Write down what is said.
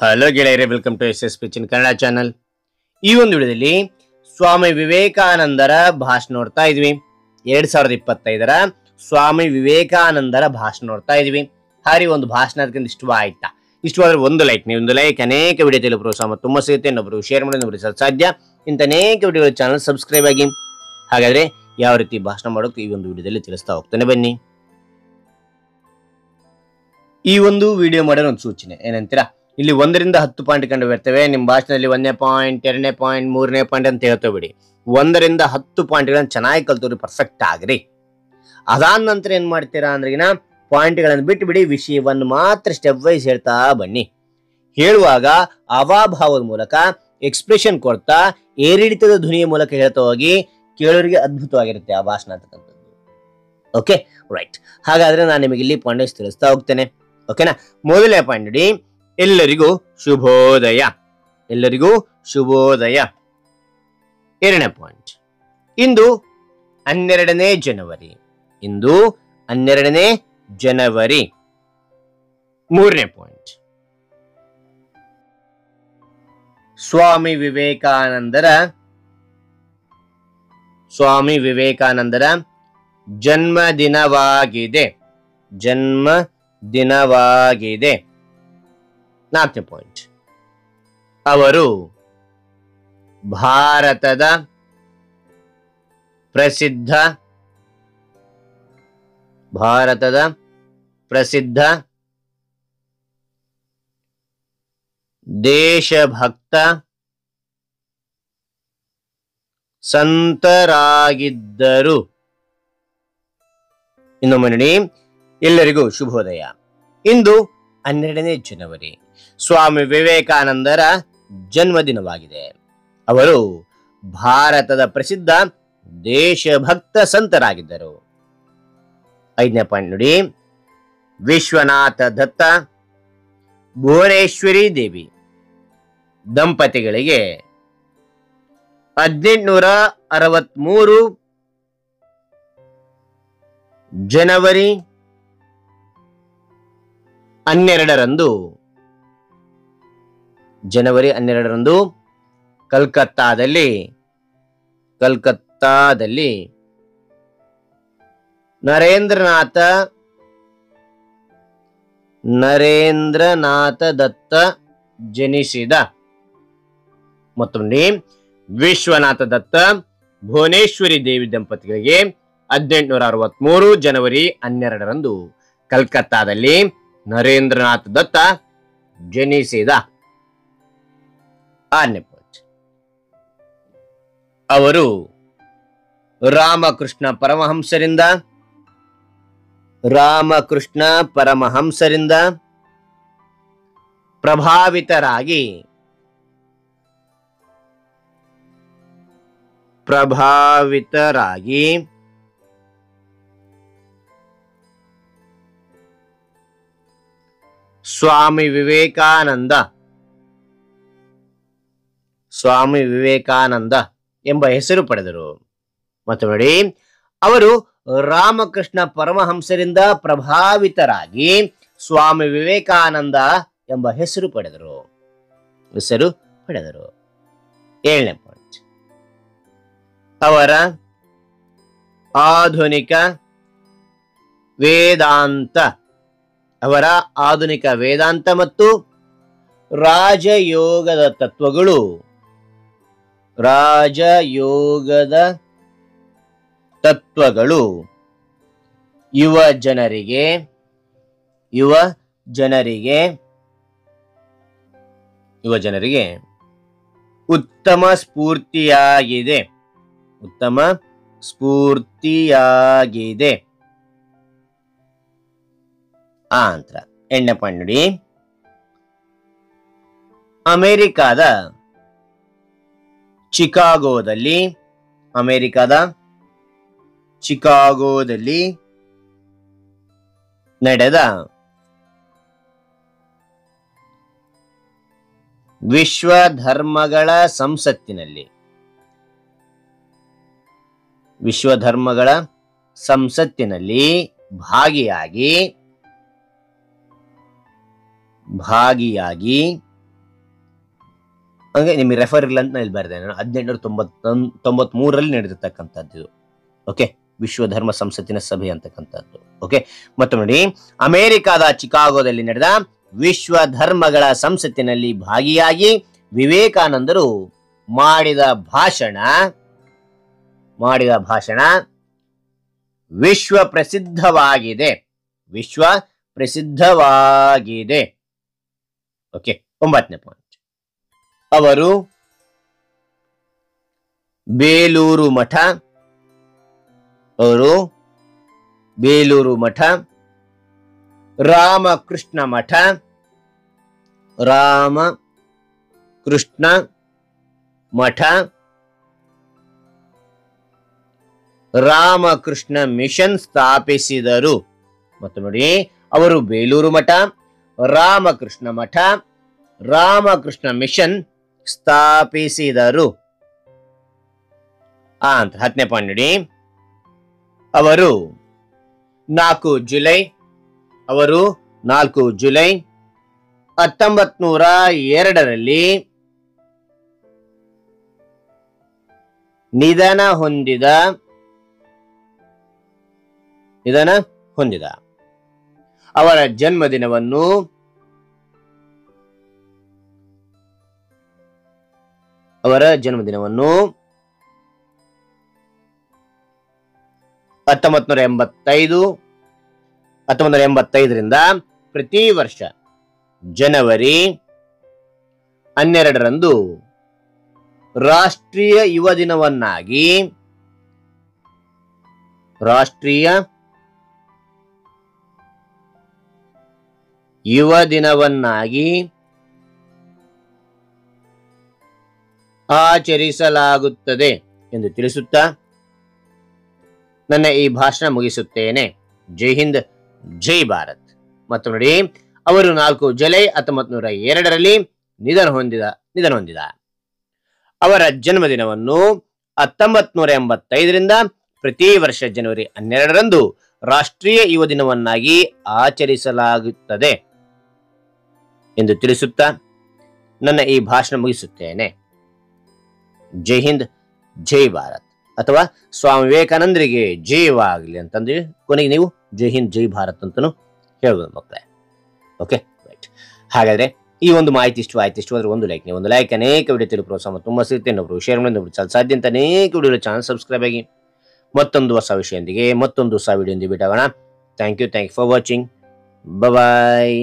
Hello ಗೆಳೆಯರೇ, welcome to S ಪಿಚಿನ್ Kannada channel. ಈ ಒಂದು ವಿಡಿಯೋದಲ್ಲಿ ಸ್ವಾಮಿ ವಿವೇಕಾನಂದರ ಭಾಷಣ ನೋಡ್ತಾ ಇದ್ವಿ. 2025 ಸ್ವಾಮಿ ವಿವೇಕಾನಂದರ ಭಾಷಣ ನೋಡ್ತಾ ಇದ್ವಿ. ಹಾರಿ ಒಂದು ಭಾಷಣ ಅದಕ್ಕಿಂತ ಇಷ್ಟವಾಯ್ತಾ? ಇಷ್ಟವಾದ್ರೆ ಒಂದು ಲೈಕ್, ನೀವು ಒಂದು ಲೈಕ್ ಅನೇಕ ವಿಡಿಯೋ ಪ್ರೋತ್ಸಾಹ ತುಂಬಾ ಸಿಗುತ್ತೆ. ಇನ್ನೊಬ್ರು ಶೇರ್ ಮಾಡಿ, ಇನ್ನೊಬ್ರು ಸಾಧ್ಯ. ಇಂಥ ಅನೇಕ ವಿಡಿಯೋ ಚಾನಲ್ ಸಬ್ಸ್ಕ್ರೈಬ್ ಆಗಿ. ಹಾಗಾದ್ರೆ ಯಾವ ರೀತಿ ಭಾಷಣ ಮಾಡೋಕೆ ಈ ಒಂದು ವಿಡಿಯೋದಲ್ಲಿ ತಿಳಿಸ್ತಾ ಹೋಗ್ತಾನೆ ಬನ್ನಿ. ಈ ಒಂದು ವಿಡಿಯೋ ಮಾಡೋ ಒಂದು ಸೂಚನೆ ಏನಂತೀರಾ, ಇಲ್ಲಿ 1 ರಿಂದ 10 ಪಾಯಿಂಟ್ ಕಂಡು ಬರ್ತವೆ. ನಿಮ್ಮ ಭಾಷಣದಲ್ಲಿ 1ನೇ ಪಾಯಿಂಟ್, 2ನೇ ಪಾಯಿಂಟ್, 3ನೇ ಪಾಯಿಂಟ್ ಅಂತ ಹೇಳ್ತೇವೆ. 1 ರಿಂದ 10 ಪಾಯಿಂಟ್ಗಳನ್ನು ಚೆನ್ನಾಗಿ ಕಲ್ತವ್ರಿ, ಪರ್ಫೆಕ್ಟ್ ಆಗ್ರಿ. ಅದಾದ ನಂತರ ಏನ್ ಮಾಡ್ತೀರಾ ಅಂದ್ರೆಗಿನ ಪಾಯಿಂಟ್ಗಳನ್ನು ಬಿಟ್ಟು ಬಿಡಿ, ವಿಷಯವನ್ನು ಮಾತ್ರ ಸ್ಟೆಪ್ ವೈಸ್ ಹೇಳ್ತಾ ಬನ್ನಿ. ಹೇಳುವಾಗ ಅವಾಭಾವದ ಮೂಲಕ ಎಕ್ಸ್ಪ್ರೆಷನ್ ಕೊಡ್ತಾ ಏರಿಳಿತದ ಧ್ವನಿಯ ಮೂಲಕ ಹೇಳ್ತಾ ಹೋಗಿ ಕೇಳೋರಿಗೆ ಅದ್ಭುತವಾಗಿರುತ್ತೆ ಆ ಭಾಷಣ ಅಂತಕ್ಕಂಥದ್ದು. Okay, right. ಹಾಗಾದ್ರೆ ನಾನು ನಿಮಗೆ ಇಲ್ಲಿ ಪಾಯಿಂಟ್ ತಿಳಿಸ್ತಾ ಹೋಗ್ತೇನೆ. ಓಕೆನಾ? ಮೊದಲನೇ ಪಾಯಿಂಟ್ ನೋಡಿ, ಎಲ್ಲರಿಗೂ ಶುಭೋದಯ. ಎಲ್ಲರಿಗೂ ಶುಭೋದಯ. 2ನೇ ಪಾಯಿಂಟ್, ಇಂದು 12ನೇ ಜನವರಿ. ಇಂದು 12ನೇ ಜನವರಿ. 3ನೇ ಪಾಯಿಂಟ್, ಸ್ವಾಮಿ ವಿವೇಕಾನಂದರ ಜನ್ಮದಿನವಾಗಿದೆ. ಜನ್ಮದಿನವಾಗಿದೆ. 4ನೇ ಪಾಯಿಂಟ್, ಅವರು ಭಾರತದ ಪ್ರಸಿದ್ಧ ದೇಶಭಕ್ತ ಸಂತರಾಗಿದ್ದರು. ಇನ್ನೊಮ್ಮೆ ನೋಡಿ, ಎಲ್ಲರಿಗೂ ಶುಭೋದಯ. ಇಂದು 12ನೇ ಜನವರಿ ಸ್ವಾಮಿ ವಿವೇಕಾನಂದರ ಜನ್ಮದಿನವಾಗಿದೆ. ಅವರು ಭಾರತದ ಪ್ರಸಿದ್ಧ ದೇಶಭಕ್ತ ಸಂತರಾಗಿದ್ದರು. 5ನೇ ಪಾಯಿಂಟ್ ನೋಡಿ, ವಿಶ್ವನಾಥ ದತ್ತ ಭುವನೇಶ್ವರಿ ದೇವಿ ದಂಪತಿಗಳಿಗೆ 1863 ಜನವರಿ 12ರಂದು ಕಲ್ಕತ್ತಾದಲ್ಲಿ ನರೇಂದ್ರನಾಥ ದತ್ತ ಜನಿಸಿದ. ಮತ್ತೊಮ್ಮೆ, ವಿಶ್ವನಾಥ ದತ್ತ ಭುವನೇಶ್ವರಿ ದೇವಿ ದಂಪತಿಗಳಿಗೆ 1863 ಜನವರಿ 12ರಂದು ಕಲ್ಕತ್ತಾದಲ್ಲಿ ನರೇಂದ್ರನಾಥ ದತ್ತ ಜನಿಸಿದ. 6ನೇ ಪಾಯಿಂಟ್, ಅವರು ರಾಮಕೃಷ್ಣ ಪರಮಹಂಸರಿಂದ ಪ್ರಭಾವಿತರಾಗಿ ಸ್ವಾಮಿ ವಿವೇಕಾನಂದ ಎಂಬ ಹೆಸರು ಪಡೆದರು. ಮತ್ತು ನೋಡಿ, ಅವರು ರಾಮಕೃಷ್ಣ ಪರಮಹಂಸರಿಂದ ಪ್ರಭಾವಿತರಾಗಿ ಸ್ವಾಮಿ ವಿವೇಕಾನಂದ ಎಂಬ ಹೆಸರು ಪಡೆದರು. 7ನೇ ಪಾಯಿಂಟ್, ಅವರ ಆಧುನಿಕ ವೇದಾಂತ ಮತ್ತು ರಾಜಯೋಗದ ತತ್ವಗಳು ಯುವ ಜನರಿಗೆ ಉತ್ತಮ ಸ್ಫೂರ್ತಿಯಾಗಿದೆ. ಆಂತರ 8ನೇ ಪಾಯಿಂಟ್ ನೋಡಿ, ಅಮೆರಿಕಾದ ಚಿಕಾಗೋದಲ್ಲಿ ನಡೆದ ವಿಶ್ವ ಧರ್ಮಗಳ ಸಂಸತ್ತಿನಲ್ಲಿ ಭಾಗಿಯಾಗಿ ಹಂಗೆ ನಿಮಗೆ ರೆಫರ್ ಇಲ್ಲ ಅಂತ ನಾನು ಇಲ್ಲಿ ಬರ್ದೆ. 1893 ನಡೆದಿರ್ತಕ್ಕಂಥದ್ದು ಇದು. ಓಕೆ, ವಿಶ್ವ ಧರ್ಮ ಸಂಸತ್ತಿನ ಸಭೆ ಅಂತಕ್ಕಂಥದ್ದು. ಓಕೆ, ಮತ್ತು ನೋಡಿ, ಅಮೆರಿಕಾದ ಚಿಕಾಗೋದಲ್ಲಿ ನಡೆದ ವಿಶ್ವ ಧರ್ಮಗಳ ಸಂಸತ್ತಿನಲ್ಲಿ ಭಾಗಿಯಾಗಿ ವಿವೇಕಾನಂದರು ಮಾಡಿದ ಭಾಷಣ ವಿಶ್ವ ಪ್ರಸಿದ್ಧವಾಗಿದೆ. ಓಕೆ, 9ನೇ ಪಾಯಿಂಟ್. ಅವರು ಬೇಲೂರು ಮಠ, ರಾಮಕೃಷ್ಣ ಮಠ, ರಾಮಕೃಷ್ಣ ಮಿಷನ್ ಸ್ಥಾಪಿಸಿದರು. ಮತ್ತು ನೋಡಿ, ಅವರು ಬೇಲೂರು ಮಠ, ರಾಮಕೃಷ್ಣ ಮಿಷನ್ ಸ್ಥಾಪಿಸಿದರು ಅಂತ. 10ನೇ ಪಾಯಿಂಟ್ ನೋಡಿ, ಅವರು 4 ಜುಲೈ 1902ರಲ್ಲಿ ನಿಧನ ಹೊಂದಿದ ಅವರ ಜನ್ಮದಿನವನ್ನು ಅವರ ಜನ್ಮದಿನವನ್ನು 1985ರಿಂದ ಪ್ರತಿ ವರ್ಷ ಜನವರಿ 12ರಂದು ರಾಷ್ಟ್ರೀಯ ಯುವ ದಿನವನ್ನಾಗಿ ಆಚರಿಸಲಾಗುತ್ತದೆ ಎಂದು ತಿಳಿಸುತ್ತಾ ನನ್ನ ಈ ಭಾಷಣ ಮುಗಿಸುತ್ತೇನೆ. ಜೈ ಹಿಂದ್, ಜೈ ಭಾರತ್. ಮತ್ತು ನೋಡಿ, ಅವರು 4 ಜುಲೈ 1902ರಲ್ಲಿ ನಿಧನ ಹೊಂದಿದ ಅವರ ಜನ್ಮದಿನವನ್ನು 1985ರಿಂದ ಪ್ರತಿ ವರ್ಷ ಜನವರಿ 12ರಂದು ರಾಷ್ಟ್ರೀಯ ಯುವ ದಿನವನ್ನಾಗಿ ಆಚರಿಸಲಾಗುತ್ತದೆ ಎಂದು ತಿಳಿಸುತ್ತಾ ನನ್ನ ಈ ಭಾಷಣ ಮುಗಿಸುತ್ತೇನೆ. ಜೈ ಹಿಂದ್, ಜೈ ಭಾರತ್. ಅಥವಾ ಸ್ವಾಮಿ ವಿವೇಕಾನಂದರಿಗೆ ಜಯವಾಗಲಿ ಅಂತಂದ್ರೆ ಕೊನೆಗೆ ನೀವು ಜೈ ಹಿಂದ್, ಜೈ ಭಾರತ್ ಅಂತನೂ ಹೇಳ್ಬೋದು ಮಕ್ಕಳೇ. Okay, right. ಹಾಗಾದ್ರೆ ಈ ಒಂದು ಮಾಹಿತಿ ಇಷ್ಟವಾದ್ರೆ ಒಂದು ಲೈಕ್ ಅನೇಕ ವಿಡಿಯೋ ತಿಳಿದು ಪ್ರೋತ್ಸಾಹ ತುಂಬಾ ಸಿಗುತ್ತೆ. ಇನ್ನೊಬ್ರು ಶೇರ್ ಮಾಡಿ ಸಾಧ್ಯ ಅಂತ ಅನೇಕ ವಿಡಿಯೋ ಚಾನಲ್ ಸಬ್ಸ್ಕ್ರೈಬ್ ಆಗಿ ಮತ್ತೊಂದು ಹೊಸ ವಿಷಯದೊಂದಿಗೆ ಮತ್ತೊಂದು ಹೊಸ ವಿಡಿಯೋದೊಂದಿಗೆ ಭೇಟಿಯಾಗೋಣ. Thank you for watching. Bye.